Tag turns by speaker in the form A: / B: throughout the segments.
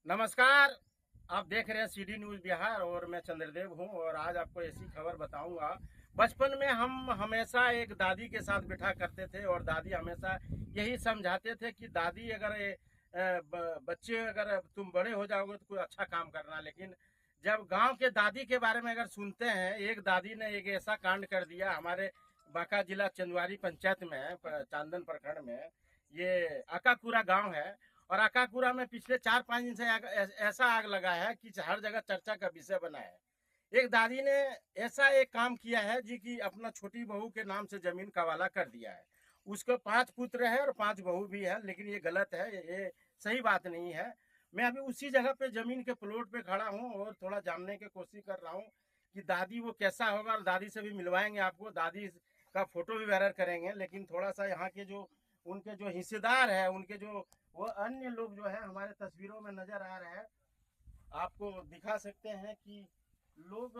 A: नमस्कार। आप देख रहे हैं सीडी न्यूज बिहार और मैं चंद्रदेव हूं और आज आपको ऐसी खबर बताऊंगा। बचपन में हम हमेशा एक दादी के साथ बैठा करते थे और दादी हमेशा यही समझाते थे कि दादी अगर बच्चे अगर तुम बड़े हो जाओगे तो कोई अच्छा काम करना। लेकिन जब गांव के दादी के बारे में अगर सुनते हैं, एक दादी ने एक ऐसा कांड कर दिया हमारे बांका जिला चंदवारी पंचायत में, चांदन प्रखंड में। ये अकाकुरा गांव है और अकाकुरा में पिछले 4-5 दिन से ऐसा आग लगा है कि हर जगह चर्चा का विषय बना है। एक दादी ने ऐसा एक काम किया है जी कि अपना छोटी बहू के नाम से जमीन का हवाला कर दिया है। उसको 5 पुत्र है और 5 बहू भी है, लेकिन ये गलत है, ये सही बात नहीं है। मैं अभी उसी जगह पे जमीन के प्लॉट पे खड़ा हूँ और थोड़ा जानने की कोशिश कर रहा हूँ कि दादी वो कैसा होगा, और दादी से भी मिलवाएंगे आपको, दादी का फोटो भी वायरल करेंगे। लेकिन थोड़ा सा यहाँ के जो उनके जो हिस्सेदार है, उनके जो वो अन्य लोग जो है हमारे तस्वीरों में नजर आ रहे हैं, आपको दिखा सकते हैं कि लोग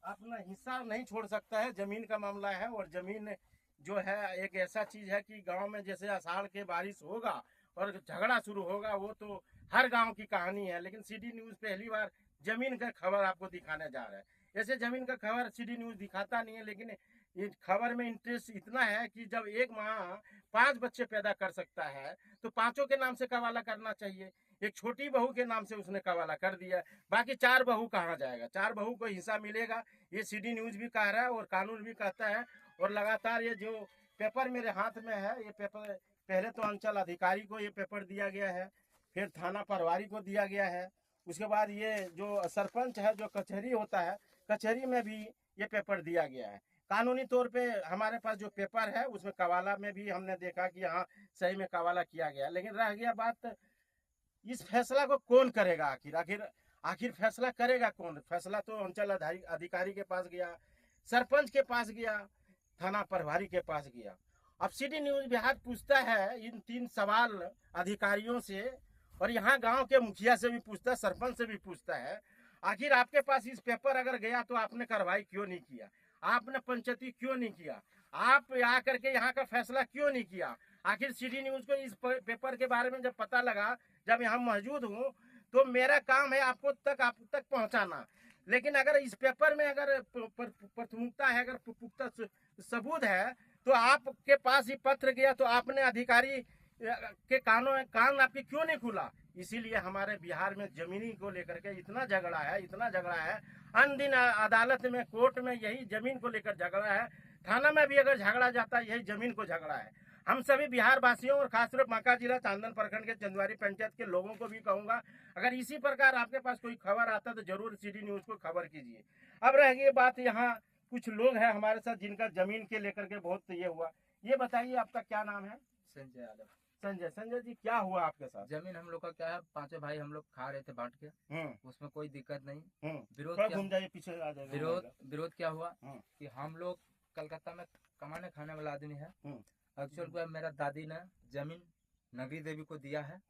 A: अपना हिस्सा नहीं छोड़ सकता है। जमीन का मामला है और जमीन जो है एक ऐसा चीज है कि गांव में जैसे आषाढ़ के बारिश होगा और झगड़ा शुरू होगा, वो तो हर गांव की कहानी है। लेकिन सीडी न्यूज पहली बार जमीन का खबर आपको दिखाने जा रहा है। ऐसे जमीन का खबर सीडी न्यूज दिखाता नहीं है, लेकिन खबर में इंटरेस्ट इतना है कि जब एक माँ 5 बच्चे पैदा कर सकता है तो पांचों के नाम से कवाला करना चाहिए। एक छोटी बहू के नाम से उसने कवाला कर दिया, बाकी 4 बहू कहाँ जाएगा? 4 बहू को हिस्सा मिलेगा, ये सीडी न्यूज भी कह रहा है और कानून भी कहता है। और लगातार ये जो पेपर मेरे हाथ में है, ये पेपर पहले तो अंचल अधिकारी को ये पेपर दिया गया है, फिर थाना प्रभारी को दिया गया है, उसके बाद ये जो सरपंच है, जो कचहरी होता है, कचहरी में भी ये पेपर दिया गया है। कानूनी तौर पे हमारे पास जो पेपर है उसमें कवाला में भी हमने देखा कि हाँ सही में कवाला किया गया। लेकिन रह गया बात, इस फैसला को कौन करेगा? आखिर आखिर आखिर फैसला करेगा कौन? फैसला तो अंचल अधिकारी के पास गया, सरपंच के पास गया, थाना प्रभारी के पास गया। अब सिटी न्यूज बिहार पूछता है इन 3 सवाल अधिकारियों से, और यहाँ गांव के मुखिया से भी पूछता है, सरपंच से भी पूछता है। आखिर आपके पास इस पेपर अगर गया तो आपने कार्रवाई क्यों नहीं किया? आपने पंचायती क्यों नहीं किया? आप आकर के यहाँ का फैसला क्यों नहीं किया? आखिर सिटी न्यूज को इस पेपर के बारे में जब पता लगा, जब यहाँ मौजूद हूँ, तो मेरा काम है आप तक पहुँचाना। लेकिन अगर इस पेपर में अगर प्राथमिकता है, अगर पुख्ता सबूत है, तो आपके पास ही पत्र गया तो आपने अधिकारी के कान आपके क्यों नहीं खुला? इसीलिए हमारे बिहार में जमीनी को लेकर के इतना झगड़ा है, इतना झगड़ा है। अन दिन अदालत में, कोर्ट में यही जमीन को लेकर झगड़ा है, थाना में भी अगर झगड़ा जाता है यही जमीन को झगड़ा है। हम सभी बिहार वासियों और खासतौर बांका जिला चांदन प्रखंड के चंदवारी पंचायत के लोगों को भी कहूंगा, अगर इसी प्रकार आपके पास कोई खबर आता तो जरूर सीडी न्यूज को खबर कीजिए। अब रह गई बात, यहाँ कुछ लोग हैं हमारे साथ जिनका जमीन के लेकर के बहुत ये हुआ। ये बताइए आपका क्या नाम है?
B: संजय यादव।
A: संजय जी, क्या हुआ आपके साथ?
B: जमीन हम लोग का क्या है, पांचों भाई हम लोग खा रहे थे बांट के, उसमें कोई दिक्कत नहीं। विरोध
A: थोड़ा
B: क्या
A: घूम जाइए, पीछे आ जाएगा
B: विरोध
A: मोबाइल।
B: विरोध क्या हुआ कि हम लोग कलकत्ता में कमाने खाने वाला आदमी है। एक्चुअल क्या, मेरा दादी ने जमीन नगरी देवी को दिया है,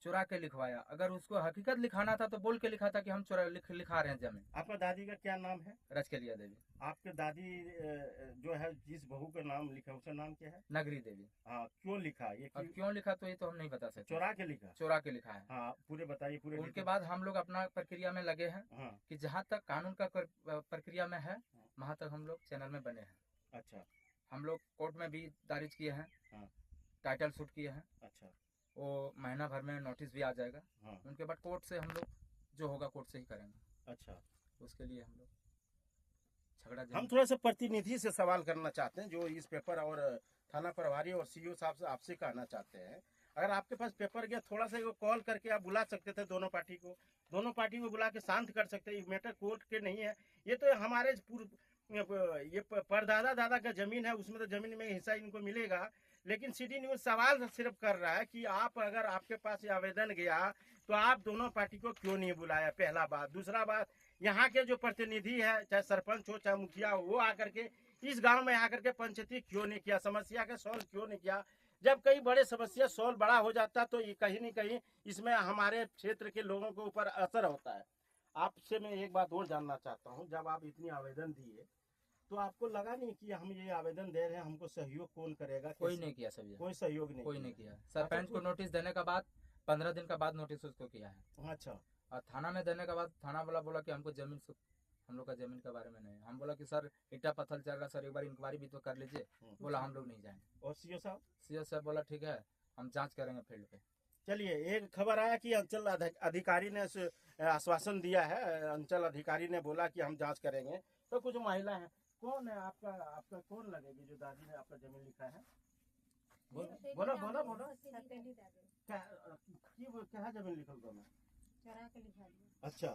B: चुरा के लिखवाया। अगर उसको हकीकत लिखाना था तो बोल के लिखा था कि हम चुरा लिखा रहे हैं जमीन।
A: आपका दादी का क्या नाम है?
B: रजकलिया देवी।
A: आपके दादी जो है जिस बहू का नाम लिखा उसका नाम क्या है?
B: नगरी देवी।
A: हाँ, क्यों लिखा ये?
B: अब क्यों लिखा तो ये तो हम नहीं बता सकते।
A: चुरा के लिखा?
B: चुरा के लिखा है।
A: हाँ, पूरे बताइए पूरे।
B: उनके बाद हम लोग अपना प्रक्रिया में लगे हैं कि जहाँ तक कानून का प्रक्रिया में है वहाँ तक हम लोग चैनल में बने हैं।
A: अच्छा।
B: हम लोग कोर्ट में भी दारिज किए हैं, टाइटल शूट किए हैं। अच्छा। वो महीना भर में नोटिस भी आ जाएगा। उनके बाद कोर्ट से हम लोग जो होगा कोर्ट से ही करेंगे।
A: अच्छा।
B: उसके लिए हम लोग
A: हम थोड़ा सा प्रतिनिधि से सवाल करना चाहते हैं, जो इस पेपर और थाना प्रभारी और सीईओ साहब से आपसे कहना चाहते हैं। अगर आपके पास पेपर गया, थोड़ा सा कॉल करके आप बुला सकते थे दोनों पार्टी को बुला के शांत कर सकते हैं। मैटर कोर्ट के नहीं है, ये तो हमारे ये परदादा दादा का जमीन है, उसमें तो जमीन में हिस्सा इनको मिलेगा। लेकिन सिटी न्यूज सवाल सिर्फ कर रहा है कि आप, अगर आपके पास ये आवेदन गया तो आप दोनों पार्टी को क्यों नहीं बुलाया? पहला बात। दूसरा बात, यहाँ के जो प्रतिनिधि है, चाहे सरपंच हो चाहे मुखिया हो, वो आकर के इस गांव में आकर के पंचायती क्यों नहीं किया? समस्या का सॉल्व क्यों नहीं किया? जब कई बड़े समस्या सॉल्व बड़ा हो जाता तो कहीं न कहीं इसमें हमारे क्षेत्र के लोगों के ऊपर असर होता है। आपसे मैं एक बात और जानना चाहता हूँ, जब आप इतनी आवेदन दिए तो आपको लगा नहीं कि हम ये आवेदन दे रहे हैं, हमको सहयोग कौन करेगा?
B: कोई नहीं किया, सभी
A: कोई सहयोग नहीं,
B: कोई नहीं किया। सरपंच को नोटिस देने के बाद 15 दिन का बाद नोटिस उसको किया है।
A: अच्छा।
B: और थाना में देने के बाद थाना वाला बोला कि हमको जमीन से, हम लोग का जमीन के बारे में नहीं। हम बोला कि सर ईटा पत्थर चल रहा सर, एक बार इंक्वायरी भी तो कर लीजिए। बोला हम लोग नहीं जाएंगे।
A: और सीओ साहब?
B: सीओ साहब बोला ठीक है हम जांच करेंगे फील्ड पे।
A: चलिए, एक खबर आया कि अंचल अधिकारी ने आश्वासन दिया है, अंचल अधिकारी ने बोला कि हम जांच करेंगे। तो कुछ महिला हैं, कौन है आपका आपका कौन लगेगी जो दादी ने आपका जमीन लिखा है? बोलो बोलो बोलो। क्या जमीन लिखल दो में? अच्छा,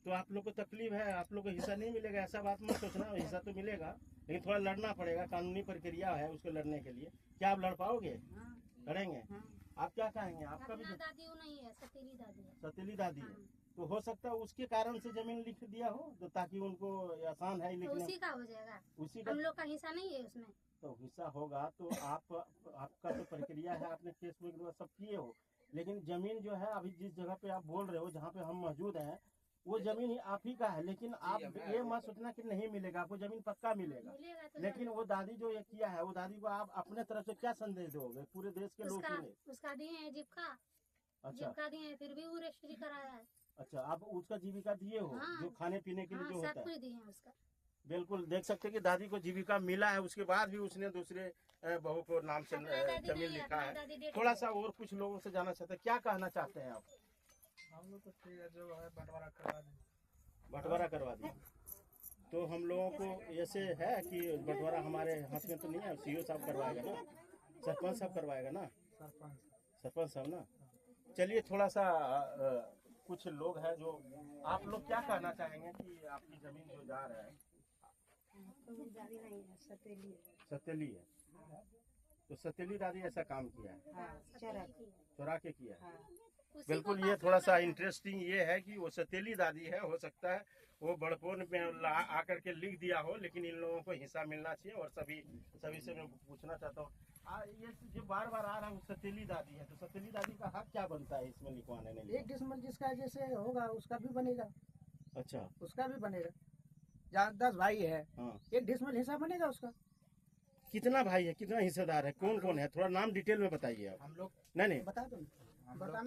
A: तो आप लोग को तकलीफ है, आप लोग को हिस्सा नहीं मिलेगा ऐसा बात मत सोचना, हिस्सा तो मिलेगा लेकिन थोड़ा लड़ना पड़ेगा, कानूनी प्रक्रिया है उसको लड़ने के लिए। क्या आप लड़ पाओगे? लड़ेंगे? आप क्या कहेंगे? आपका भी
C: दादी नहीं है, सतीली दादी है।
A: सतीली दादी है, तो हो सकता है उसके कारण से जमीन लिख दिया हो, तो ताकि उनको आसान है
C: तो
A: लिखने।
C: उसी का हो जाएगा,
A: उसी का
C: हम लोग का हिस्सा नहीं है उसमें।
A: तो हिस्सा होगा तो आपका तो प्रक्रिया है, आपने केस वगैरह सब किए हो, लेकिन जमीन जो है अभी जिस जगह पे आप बोल रहे हो, जहाँ पे हम मौजूद हैं, वो जमीन ही आप ही का है। लेकिन आप ये मत सोचना कि नहीं मिलेगा, आपको जमीन पक्का मिलेगा।
C: तो
A: लेकिन वो दादी जो ये किया है, वो दादी को आप अपने तरफ से क्या संदेश दोगे? पूरे देश के लोग
C: उसका दिए है जीविका।
A: अच्छा,
C: जीविका दिए हैं, फिर भी वो रजिस्ट्री कराया है।
A: अच्छा, आप उसका जीविका दिए हो?
C: हाँ,
A: जो खाने पीने के लिए जो होता है,
C: दिए हैं उसका।
A: बिल्कुल देख सकते हैं कि दादी को जीविका मिला है, उसके बाद भी उसने दूसरे बहू को नाम से जमीन लिखा है। थोड़ा सा और कुछ लोगों से जाना चाहते हैं, क्या कहना चाहते हैं आप?
B: हम लोग को ठीक है, जो है बंटवारा करवा दें।
A: बंटवारा करवा दें तो हम लोगों को ऐसे है कि बंटवारा हमारे हाथ में तो नहीं है, सीओ साहब करवाएगा ना, सरपंच साहब करवाएगा ना, सरपंच साहब ना। चलिए, थोड़ा सा कुछ लोग हैं जो, आप लोग क्या कहना चाहेंगे कि आपकी जमीन जो जा रहा है? सतेली है, तो सतेली दादी ऐसा काम किया है, चुरा के किया है। बिल्कुल, ये थोड़ा सा इंटरेस्टिंग ये है कि वो सतेली दादी है, हो सकता है वो बड़पोन में आकर के लिख दिया हो, लेकिन इन लोगों को हिस्सा मिलना चाहिए। और सभी से मैं पूछना चाहता हूँ, ये जो बार बार आ रहा है सतेली दादी है, तो सतेली दादी का हक क्या बनता है इसमें लिखवाने में?
D: 1 डिसमिल जिसका जैसे होगा उसका भी बनेगा।
A: अच्छा,
D: उसका भी बनेगा। जहाँ 10 भाई है,
A: हाँ,
D: 1 डिसमिल हिस्सा बनेगा उसका।
A: कितना भाई है, कितना हिस्सेदार है, कौन कौन है, थोड़ा नाम डिटेल में बताइए आप।
B: हम लोग
A: नहीं
D: बता दो,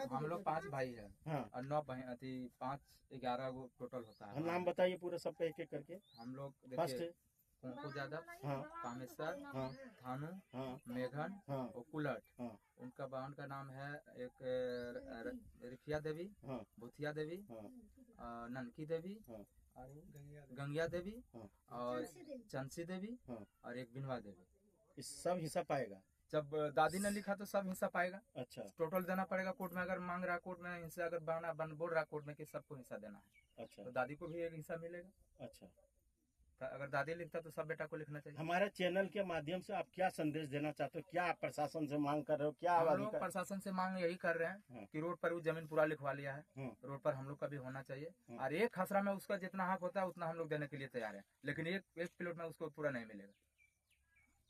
B: हम लोग 5 भाई है।
A: हाँ,
B: और 9 बहन, 5-11 गो टोटल होता है।
A: नाम बताइए पूरे सबका एक एक करके।
B: हम लोग
A: फर्स्ट,
B: देखिए, कुंकू यादव,
A: हाँ,
B: कामेश्वर,
A: हाँ,
B: थानू,
A: हाँ,
B: मेघन
A: हाँ,
B: और कुलट।
A: हाँ,
B: उनका बहन का नाम है एक रिफिया देवी,
A: हाँ,
B: भूथिया देवी,
A: हाँ,
B: ननकी देवी,
A: हाँ,
B: गंगिया देवी,
A: हाँ,
B: और चंसी देवी,
A: हाँ।
B: और एक बिनवा देवी।
A: इस सब हिस्सा पाएगा?
B: जब दादी ने लिखा तो सब हिस्सा पाएगा।
A: अच्छा,
B: टोटल देना पड़ेगा कोर्ट में, अगर मांग रहा कोर्ट में हिस्सा, अगर बोल रहा कोर्ट में कि सबको हिस्सा देना है,
A: अच्छा,
B: तो दादी को भी एक हिस्सा मिलेगा।
A: अच्छा।
B: अगर दादी लिखता तो सब बेटा को लिखना चाहिए।
A: हमारे चैनल के माध्यम से आप क्या संदेश देना चाहते हो? क्या आप प्रशासन से मांग कर रहे हो? क्या
B: हम लोग प्रशासन से मांग यही कर रहे हैं कि रोड पर वो जमीन पूरा लिखवा लिया है, रोड पर हम लोग का भी होना चाहिए। और एक खसरा में उसका जितना हक होता है उतना हम लोग देने के लिए तैयार है, लेकिन एक प्लॉट में उसको पूरा नहीं मिलेगा।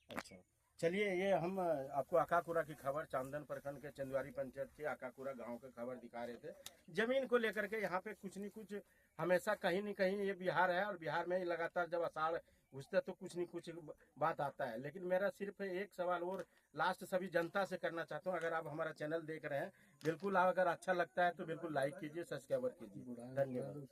A: अच्छा, चलिए, ये हम आपको आकाकुरा की खबर, चांदन प्रखंड के चंदवारी पंचायत के आकाकुरा गांव की खबर दिखा रहे थे। जमीन को लेकर के यहाँ पे कुछ न कुछ हमेशा कहीं न कहीं, ये बिहार है और बिहार में लगातार जब आषाढ़ घुसता तो कुछ न कुछ बात आता है। लेकिन मेरा सिर्फ एक सवाल और लास्ट सभी जनता से करना चाहता हूँ, अगर आप हमारा चैनल देख रहे हैं, बिल्कुल अगर अच्छा लगता है तो बिल्कुल लाइक कीजिए, सब्सक्राइब कीजिए। धन्यवाद।